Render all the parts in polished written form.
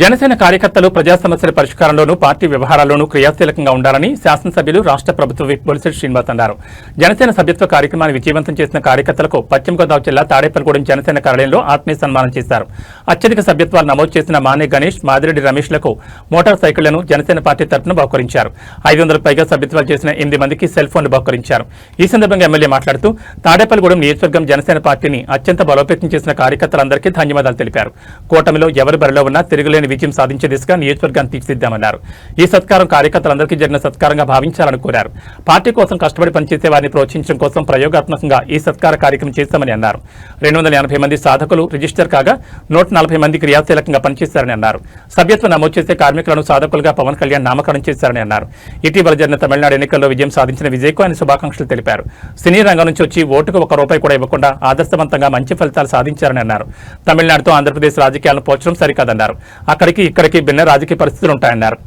జనసేన కార్యకర్తలు ప్రజా సమస్యల పరిష్కారంలోనూ పార్టీ వ్యవహారాల్లోనూ క్రియాశీలకంగా ఉండాలని శాసనసభ్యులు రాష్ట్ర ప్రభుత్వ విప్ బొలిశెట్టి శ్రీనివాస్ అన్నారు. జనసేన సభ్యత్వ కార్యక్రమాన్ని విజయవంతం చేసిన కార్యకర్తలకు పశ్చిమ గోదావరి జిల్లా తాడేపల్లిగూడెం జనసేన కార్యాలయంలో ఆత్మీయ సన్మానం చేశారు. అత్యధిక సభ్యత్వాలు నమోదు చేసిన మానే గణేష్, మాదిరెడ్డి రమేష్లకు మోటార్ సైకిళ్లను జనసేన పార్టీ తరఫున బహుకరించారు. 500 పైగా సభ్యత్వాలు చేసిన 8 మందికి సెల్ ఫోన్లు బహుకరించారు. ఈ సందర్భంగా ఎమ్మెల్యే మాట్లాడుతూ తాడేపల్లిగూడెం నియోజకవర్గం జనసేన పార్టీని అత్యంత బలోపేతం చేసిన కార్యకర్తలందరికీ ధన్యవాదాలు తెలిపారు. కూటమిలో ఎవరి బరిలో ఉన్నా తిరుగులేని విజయం సాధించే దిశగా నియోజకవర్గాన్ని తీర్చిదిద్దామన్నారు. ఈ సత్కారం కార్యకర్తలందరికీ జరిగిన సత్కారంగా భావించాలని కోరారు. పార్టీ కోసం కష్టపడి పనిచేసే వారిని ప్రోత్సహించడం కోసం ప్రయోగాత్మకంగా ఈ సత్కార కార్యక్రమం చేస్తామని అన్నారు. 280 మంది సాధకులు రిజిస్టర్ కాగా 140 మంది క్రియాశీలకంగా పనిచేశారని అన్నారు. సభ్యత్వం నమోదు చేసే కార్మికులను సాధకులుగా పవన్ కళ్యాణ్ నామకరణం చేశారని అన్నారు. ఇటీవల జరిగిన తమిళనాడు ఎన్నికల్లో విజయం సాధించిన విజయ్కు ఆయన శుభాకాంక్షలు తెలిపారు. సినీ రంగం నుంచి వచ్చి ఓటుకు ₹1 కూడా ఇవ్వకుండా ఆదర్శవంతంగా మంచి ఫలితాలు సాధించారని అన్నారు. తమిళనాడుతో ఆంధ్రప్రదేశ్ రాజకీయాలను పోల్చడం సరికాదన్నారు. అక్కడికి ఇక్కడికి భిన్న రాజకీయ పరిస్థితులు ఉంటాయన్నారు.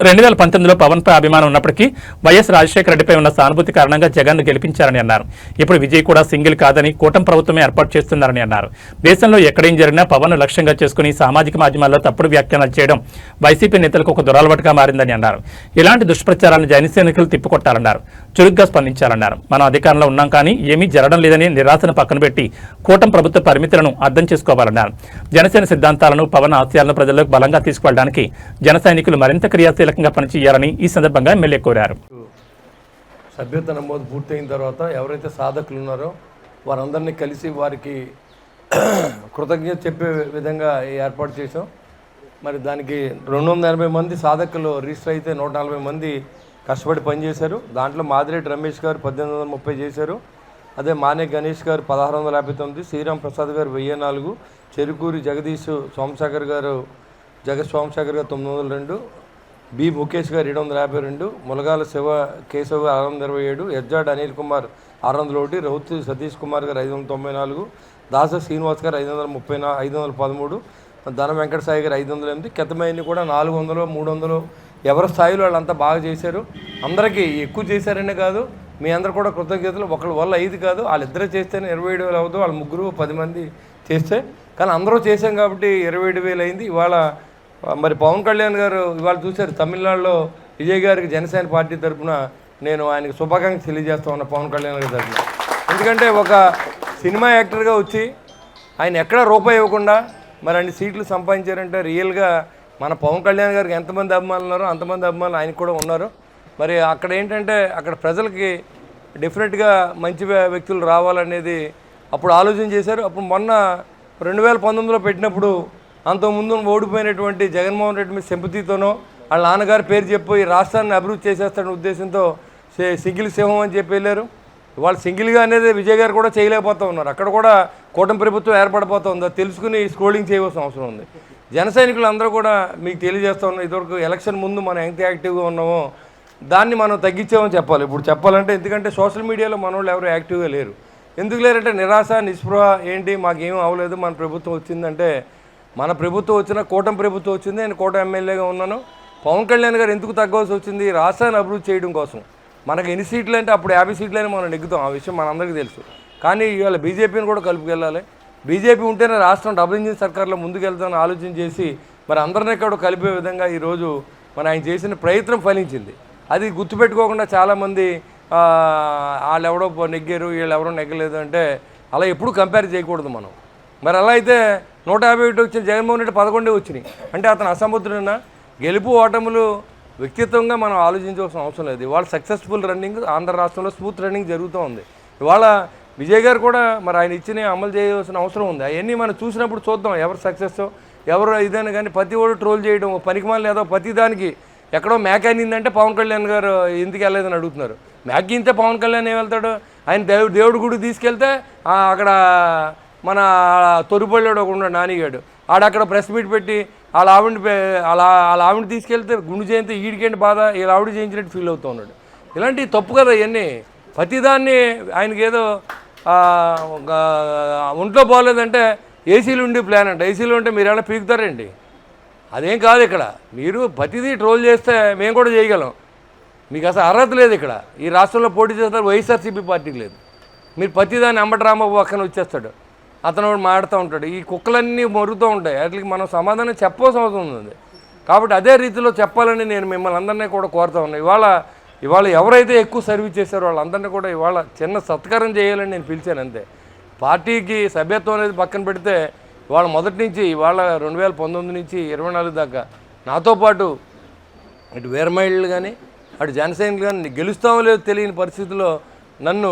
2019లో పవన్ పై అభిమానం ఉన్నప్పటికీ వైఎస్ రాజశేఖర రెడ్డిపై ఉన్న సానుభూతి కారణంగా జగన్ను గెలిపించారని అన్నారు. ఇప్పుడు విజయ్ కూడా సింగిల్ కాదని కూటమి ప్రభుత్వమే ఏర్పాటు చేస్తున్నారని అన్నారు. దేశంలో ఎక్కడేం జరిగినా పవన్ లక్ష్యంగా చేసుకుని సామాజిక మాధ్యమాల్లో తప్పుడు వ్యాఖ్యానాలు చేయడం వైసీపీ నేతలకు ఒక దురలవాటుగా మారిందని అన్నారు. ఇలాంటి దుష్ప్రచారాలను జనసైనికులు తిప్పికొట్టాలన్నారు. చురుగ్గా స్పందించాలన్నారు. మనం అధికారంలో ఉన్నాం కానీ ఏమీ జరగడం లేదని నిరాశను పక్కన పెట్టి కూటమి ప్రభుత్వ పరిమితులను అర్థం చేసుకోవాలన్నారు. జనసేన సిద్ధాంతాలను, పవన్ ఆశయాలను ప్రజల్లోకి బలంగా తీసుకువెళ్ళడానికి జన సైనికులు మరింత క్రియాశీలకంగా పనిచేయాలని ఈ సందర్భంగా ఎమ్మెల్యే కోరారు. సభ్యత నమోదు పూర్తయిన తర్వాత ఎవరైతే సాధకులు ఉన్నారో వారందరినీ కలిసి వారికి కృతజ్ఞత చెప్పే విధంగా ఏర్పాటు చేసాం. మరి దానికి 280 మంది సాధకులు రిజిస్టర్ అయితే 140 మంది కష్టపడి పనిచేశారు. దాంట్లో మాదిరెడ్డి రమేష్ గారు 1830 చేశారు. అదే మానే గణేష్ గారు 1659, శ్రీరామ్ ప్రసాద్ గారు 1004, చెరుకూరి జగదీష్ సోమశేఖర్ గారు 902, బి ముఖేష్ గారు 752, ములగాల శివ కేశవ్ గారు 627, ఎజ్జాడ్ అనిల్ కుమార్ 601, రౌత్ సతీష్ కుమార్ గారు 594, దాస శ్రీనివాస్ గారు 513, ధన వెంకట సాయి గారు 508, కెతమైని కూడా 400, 300 ఎవరి స్థాయిలో వాళ్ళంతా బాగా చేశారు. అందరికీ ఎక్కువ చేశారనే కాదు, మీ అందరు కూడా కృతజ్ఞతలు. ఒకళ్ళ వల్ల 5 కాదు, వాళ్ళిద్దరే చేస్తేనే 27,000 అవుతుంది. వాళ్ళ ముగ్గురు 10 మంది చేస్తే, కానీ అందరూ చేశాం కాబట్టి 27,000 అయింది. ఇవాళ మరి పవన్ కళ్యాణ్ గారు ఇవాళ చూశారు తమిళనాడులో విజయ్ గారికి జనసేన పార్టీ తరఫున నేను ఆయనకు శుభాకాంక్షలు తెలియజేస్తా ఉన్నా పవన్ కళ్యాణ్ గారి తరఫున. ఎందుకంటే ఒక సినిమా యాక్టర్గా వచ్చి ఆయన ఎక్కడా రూపాయి ఇవ్వకుండా మరి అన్ని సీట్లు సంపాదించారంటే రియల్గా మన పవన్ కళ్యాణ్ గారికి ఎంతమంది అభిమానులు ఉన్నారో అంతమంది అభిమానులు ఆయనకు కూడా ఉన్నారు. మరి అక్కడ ఏంటంటే అక్కడ ప్రజలకి డిఫరెంట్గా మంచి వ్యక్తులు రావాలనేది అప్పుడు ఆలోచన చేశారు. అప్పుడు మొన్న 2019లో పెట్టినప్పుడు అంతకుముందు ఓడిపోయినటువంటి జగన్మోహన్ రెడ్డి మీద సింపతితోనో వాళ్ళ నాన్నగారి పేరు చెప్పి రాష్ట్రాన్ని అభివృద్ధి చేసేస్తాడనే ఉద్దేశంతో సింగిల్ సింహం అని చెప్పి వెళ్ళారు. వాళ్ళు సింగిల్గా అనేది విజయ్ గారు కూడా చేయలేకపోతూ ఉన్నారు. అక్కడ కూడా కూటమి ప్రభుత్వం ఏర్పడిపోతూ ఉందో తెలుసుకుని స్క్రోలింగ్ చేయవలసిన అవసరం ఉంది. జన సైనికులు అందరూ కూడా మీకు తెలియజేస్తూ ఉన్నారు. ఇదివరకు ఎలక్షన్ ముందు మనం ఎంత యాక్టివ్గా ఉన్నామో దాన్ని మనం తగ్గించామని చెప్పాలి. ఇప్పుడు చెప్పాలంటే ఎందుకంటే సోషల్ మీడియాలో మన వాళ్ళు ఎవరు యాక్టివ్గా లేరు. ఎందుకు లేరంటే నిరాశ, నిస్పృహ, ఏంటి మాకేం అవ్వలేదు, మన ప్రభుత్వం వచ్చిందంటే మన ప్రభుత్వం వచ్చిన కూటమి ప్రభుత్వం వచ్చింది. నేను కూటమి ఎమ్మెల్యేగా ఉన్నాను. పవన్ కళ్యాణ్ గారు ఎందుకు తగ్గవలసి వచ్చింది? రాష్ట్రాన్ని అభివృద్ధి చేయడం కోసం. మనకు ఎన్ని సీట్లు అంటే అప్పుడు 50 సీట్లని మనం నెగ్గుతాం, ఆ విషయం మనందరికీ తెలుసు. కానీ ఇవాళ బీజేపీని కూడా కలుపుకెళ్ళాలి. బీజేపీ ఉంటేనే రాష్ట్రం డబుల్ ఇంజిన్ సర్కార్లో ముందుకెళ్తామని ఆలోచన చేసి మరి అందరినీ కూడా కలిపే విధంగా ఈరోజు మన ఆయన చేసిన ప్రయత్నం ఫలించింది. అది గుర్తుపెట్టుకోకుండా చాలామంది వాళ్ళు ఎవడో నెగ్గారు, వీళ్ళు ఎవరో నెగ్గలేదు అంటే అలా ఎప్పుడూ కంపేర్ చేయకూడదు మనం. మరి అలా అయితే 151 వచ్చిన జగన్మోహన్ రెడ్డి 11 వచ్చినాయి అంటే అతను అసమర్థుడైనా. గెలుపు ఓటములు వ్యక్తిత్వంగా మనం ఆలోచించవలసిన అవసరం లేదు. ఇవాళ సక్సెస్ఫుల్ రన్నింగ్ ఆంధ్ర రాష్ట్రంలో స్మూత్ రన్నింగ్ జరుగుతూ ఉంది. ఇవాళ విజయ్ గారు కూడా మరి ఆయన ఇచ్చిన అమలు చేయవలసిన అవసరం ఉంది. అవన్నీ మనం చూసినప్పుడు చూద్దాం ఎవరు సక్సెస్ ఎవరు ఇదని. కానీ ప్రతి ఒక్కరు ట్రోల్ చేయడం పనికిమాలి లేదో ప్రతి దానికి ఎక్కడో మ్యాక్ అయిందంటే పవన్ కళ్యాణ్ గారు ఎందుకు వెళ్ళలేదని అడుగుతున్నారు. మ్యాక్ ఇంతే పవన్ కళ్యాణ్ ఏం వెళ్తాడు? ఆయన దేవుడి గుడికి తీసుకెళ్తే అక్కడ మన తొరిపల్లిలో ఒక ఉన్నాడు నానిగాడు, ఆడక్కడ ప్రెస్ మీట్ పెట్టి వాళ్ళ ఆవిడని తీసుకెళ్తే గుండు జయంతి ఈడికేంటి బాధ, వీళ్ళ ఆవిడ చేయించినట్టు ఫీల్ అవుతూ ఉన్నాడు. ఇలాంటివి తప్పు కదా ఇవన్నీ. ప్రతిదాన్ని ఆయనకి ఏదో ఒంట్లో బాగోలేదంటే ఏసీలు ఉండి ప్లాన్ అంట. ఏసీలు ఉంటే మీరు ఏమైనా పీకుతారండి? అదేం కాదు. ఇక్కడ మీరు ప్రతిదీ ట్రోల్ చేస్తే మేము కూడా చేయగలం. మీకు అసలు అర్హత లేదు. ఇక్కడ ఈ రాష్ట్రంలో పోటీ చేస్తారు వైఎస్ఆర్సీపీ పార్టీకి లేదు. మీరు ప్రతిదాన్ని అంబటి రాంబాబు పక్కన వచ్చేస్తాడు. అతను మాడుతూ ఉంటాడు. ఈ కుక్కలన్నీ మరుగుతూ ఉంటాయి, వాటికి మనం సమాధానం చెప్పవలసిన అవసరం ఉంది. కాబట్టి అదే రీతిలో చెప్పాలని నేను మిమ్మల్ని అందరినీ కూడా కోరుతా ఉన్నాను. ఇవాళ ఎవరైతే ఎక్కువ సర్వీస్ చేశారో వాళ్ళందరినీ కూడా ఇవాళ చిన్న సత్కారం చేయాలని నేను పిలిచాను అంతే. పార్టీకి సభ్యత్వం అనేది పక్కన పెడితే ఇవాళ మొదటి నుంచి ఇవాళ 2019 నుంచి 24 దాకా నాతో పాటు ఇటు వీరమహిళలు కానీ అటు జనసైనికులు కానీ గెలుస్తామో లేదో తెలియని పరిస్థితుల్లో నన్ను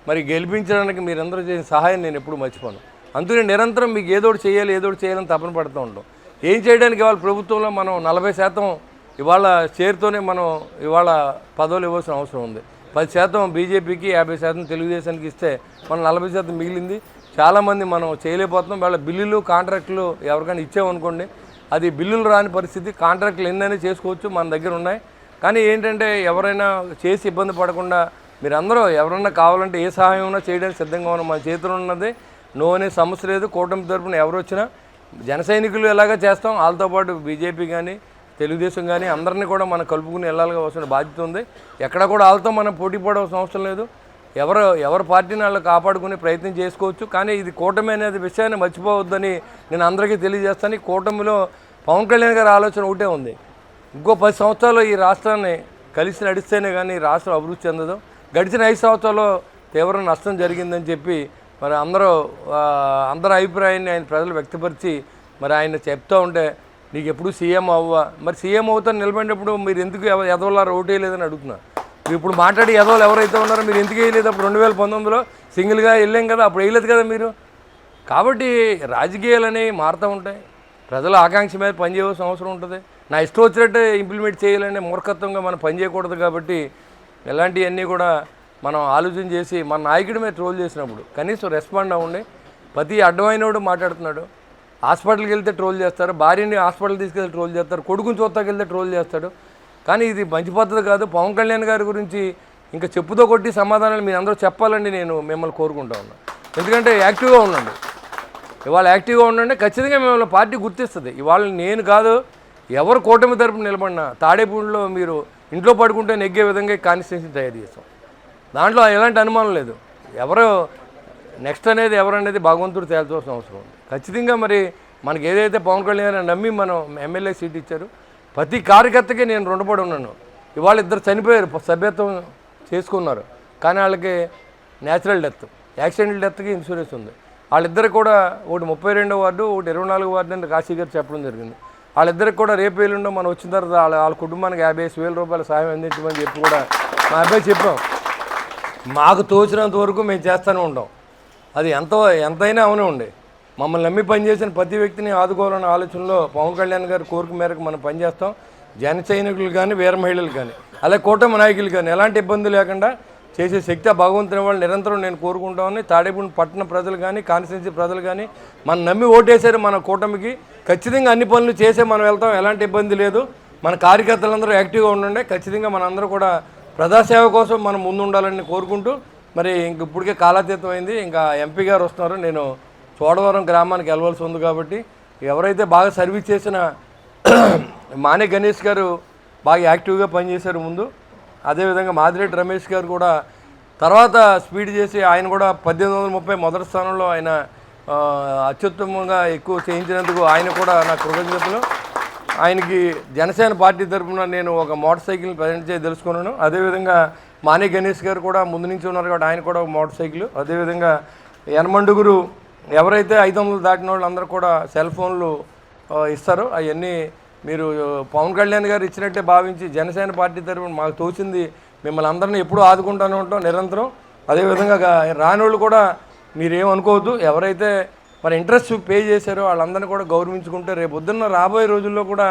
మరి గెలిపించడానికి మీరందరూ చేసిన సహాయం నేను ఎప్పుడు మర్చిపోను. అందుకని నిరంతరం మీకు ఏదోటి చేయాలని తపన పడుతూ ఉంటాం. ఏం చేయడానికి ఇవాళ ప్రభుత్వంలో మనం 40% ఇవాళ షేర్తోనే మనం ఇవాళ పదవులు ఇవ్వాల్సిన అవసరం ఉంది. 10% బీజేపీకి, 50% తెలుగుదేశానికి ఇస్తే మనం 40% మిగిలింది. చాలామంది మనం చేయలేకపోతున్నాం. వాళ్ళ బిల్లులు కాంట్రాక్టులు ఎవరికైనా ఇచ్చామనుకోండి, అది బిల్లులు రాని పరిస్థితి. కాంట్రాక్టులు ఎన్నైనా చేసుకోవచ్చు, మన దగ్గర ఉన్నాయి. కానీ ఏంటంటే ఎవరైనా చేసి ఇబ్బంది పడకుండా మీరందరూ ఎవరన్నా కావాలంటే ఏ సహాయం ఉన్నా చేయడానికి సిద్ధంగా ఉన్నాం. మన చేతిలో ఉన్నది నో అనే సమస్య లేదు. కూటమి తరపున ఎవరు వచ్చినా జన సైనికులు ఎలాగ చేస్తాం, వాళ్ళతో పాటు బీజేపీ కానీ తెలుగుదేశం కానీ అందరినీ కూడా మనం కలుపుకుని వెళ్ళాలిగా వస్తున్న బాధ్యత ఉంది. ఎక్కడ కూడా వాళ్ళతో మనం పోటీ పడవలసిన అవసరం లేదు. ఎవరి పార్టీని వాళ్ళు కాపాడుకునే ప్రయత్నం చేసుకోవచ్చు. కానీ ఇది కూటమి అనేది విషయాన్ని మర్చిపోవద్దని నేను అందరికీ తెలియజేస్తాను. ఈ కూటమిలో పవన్ కళ్యాణ్ గారి ఆలోచన ఒకటే ఉంది, ఇంకో 10 సంవత్సరాలు ఈ రాష్ట్రాన్ని కలిసి నడిస్తేనే కానీ ఈ రాష్ట్రం అభివృద్ధి చెందదు. గడిచిన 5 సంవత్సరాల్లో తీవ్ర నష్టం జరిగిందని చెప్పి మరి అందరి అభిప్రాయాన్ని ఆయన ప్రజలు వ్యక్తపరిచి మరి ఆయన చెప్తూ ఉంటే నీకు ఎప్పుడు సీఎం అవ్వా, మరి సీఎం అవుతాను నిలబడినప్పుడు మీరు ఎందుకు ఎదవలారు ఓటు వేయలేదని అడుగుతున్నారు. మీరు ఇప్పుడు మాట్లాడి ఎదవలు ఎవరైతే ఉన్నారో మీరు ఎందుకు వేయలేదు? అప్పుడు 2019లో సింగిల్గా వెళ్ళాం కదా, అప్పుడు వేయలేదు కదా మీరు. కాబట్టి రాజకీయాలు అనేవి మారుతూ ఉంటాయి. ప్రజల ఆకాంక్ష మీద పనిచేయవలసిన అవసరం ఉంటుంది. నా ఇష్టం వచ్చినట్టు ఇంప్లిమెంట్ చేయాలనే మూర్ఖత్వంగా మనం పనిచేయకూడదు. కాబట్టి ఇలాంటివన్నీ కూడా మనం ఆలోచన చేసి మన నాయకుడి మీద ట్రోల్ చేసినప్పుడు కనీసం రెస్పాండ్ అవ్వండి. ప్రతి అడ్డమైనోడు మాట్లాడుతున్నాడు. హాస్పిటల్కి వెళ్తే ట్రోల్ చేస్తారు, భార్యని హాస్పిటల్ తీసుకెళ్తే ట్రోల్ చేస్తారు, కొడుకుని చూస్తాకి వెళ్తే ట్రోల్ చేస్తాడు. కానీ ఇది మంచి పద్ధతి కాదు. పవన్ కళ్యాణ్ గారి గురించి ఇంకా చెప్పుతో కొట్టి సమాధానాలు మీరు అందరూ చెప్పాలని నేను మిమ్మల్ని కోరుకుంటా ఉన్నాను. ఎందుకంటే యాక్టివ్గా ఉండండి. ఇవాళ యాక్టివ్గా ఉండండి. ఖచ్చితంగా మిమ్మల్ని పార్టీ గుర్తిస్తుంది. ఇవాళ నేను కాదు, ఎవరు కూటమి తరపున నిలబడినా తాడేపూడిలో మీరు ఇంట్లో పడుకుంటే నెగ్గే విధంగా కాన్స్టిట్యూన్సీ తయారు చేస్తాం. దాంట్లో ఎలాంటి అనుమానం లేదు. ఎవరు నెక్స్ట్ అనేది ఎవరనేది భగవంతుడు తేల్చవలసిన అవసరం ఉంది. ఖచ్చితంగా మరి మనకి ఏదైతే పవన్ కళ్యాణ్ నమ్మి మనం ఎమ్మెల్యే సీట్ ఇచ్చారు, ప్రతి కార్యకర్తకి నేను రుణపడి ఉన్నాను. ఇవాళ 2 చనిపోయారు, సభ్యత్వం చేసుకున్నారు. కానీ వాళ్ళకి న్యాచురల్ డెత్, యాక్సిడెంటల్ డెత్కి ఇన్సూరెన్స్ ఉంది. వాళ్ళిద్దరికి కూడా ఒకటి 32వ వార్డు, ఒకటి 24వ వార్డు అని కాశీ గారు చెప్పడం జరిగింది. వాళ్ళిద్దరికి కూడా రేపు ఎల్లుండో మనం వచ్చిన తర్వాత వాళ్ళ కుటుంబానికి 55,000 రూపాయల సాయం అందించమని చెప్పి కూడా మా అబ్బాయి చెప్పాం. మాకు తోచినంత వరకు మేము చేస్తూనే ఉంటాం. అది ఎంతైనా అవునే ఉండే మమ్మల్ని నమ్మి పనిచేసిన ప్రతి వ్యక్తిని ఆదుకోవాలన్న ఆలోచనలో పవన్ కళ్యాణ్ గారి కోరిక మేరకు మనం పనిచేస్తాం. జన సైనికులు కానీ వీర మహిళలు కానీ అలాగే కూటమి నాయకులు కానీ ఎలాంటి ఇబ్బంది లేకుండా చేసే శక్తి ఆ భగవంతుని వాళ్ళు నిరంతరం నేను కోరుకుంటామని తాడేపూడి పట్టణ ప్రజలు కానీ కాన్స్టిట్యున్సీ ప్రజలు కానీ మనం నమ్మి ఓటేశారు. మన కూటమికి ఖచ్చితంగా అన్ని పనులు చేసే మనం వెళ్తాం. ఎలాంటి ఇబ్బంది లేదు. మన కార్యకర్తలందరూ యాక్టివ్గా ఉండండి. ఖచ్చితంగా మనందరూ కూడా ప్రజాసేవ కోసం మనం ముందు ఉండాలని కోరుకుంటూ మరి ఇప్పటికే కాలాతీతం అయింది. ఇంకా ఎంపీ గారు వస్తున్నారు. నేను చోడవరం గ్రామానికి వెళ్ళవలసి ఉంది. కాబట్టి ఎవరైతే బాగా సర్వీస్ చేసిన మానే గణేష్ గారు బాగా యాక్టివ్గా పనిచేశారు ముందు. అదేవిధంగా మాదిరెడ్డి రమేష్ గారు కూడా తర్వాత స్పీడ్ చేసి ఆయన కూడా 1830 మొదటి స్థానంలో ఆయన అత్యుత్తమంగా ఎక్కువ చేయించినందుకు ఆయన కూడా నా కృతజ్ఞతలు. ఆయనకి జనసేన పార్టీ తరఫున నేను ఒక మోటార్ సైకిల్ని ప్రజెంట్ చేసి తెలుసుకున్నాను. అదేవిధంగా మానే గణేష్ గారు కూడా ముందు నుంచి ఉన్నారు కాబట్టి ఆయన కూడా ఒక మోటార్ సైకిల్. అదేవిధంగా యనమండుగురు ఎవరైతే 500 దాటిన వాళ్ళందరూ కూడా సెల్ ఫోన్లు ఇస్తారో అవన్నీ మీరు పవన్ కళ్యాణ్ గారు ఇచ్చినట్టే భావించి జనసేన పార్టీ తరఫున మాకు తోచింది మిమ్మల్ని అందరినీ ఎప్పుడూ ఆదుకుంటూనే ఉంటాం నిరంతరం. అదేవిధంగా రానోళ్ళు కూడా మీరేమనుకోవద్దు. ఎవరైతే మరి ఇంట్రెస్ట్ పే చేశారో వాళ్ళందరినీ కూడా గౌరవించుకుంటే రేపు పొద్దున్న రాబోయే రోజుల్లో కూడా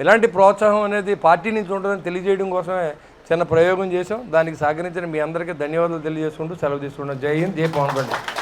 ఇలాంటి ప్రోత్సాహం అనేది పార్టీ నుంచి ఉంటుందని తెలియజేయడం కోసమే చిన్న ప్రయోగం చేసాం. దానికి సహకరించిన మీ అందరికీ ధన్యవాదాలు తెలియజేసుకుంటూ సెలవు తీసుకుంటాం. జై హింద్, జై పవన్ కళ్యాణ్.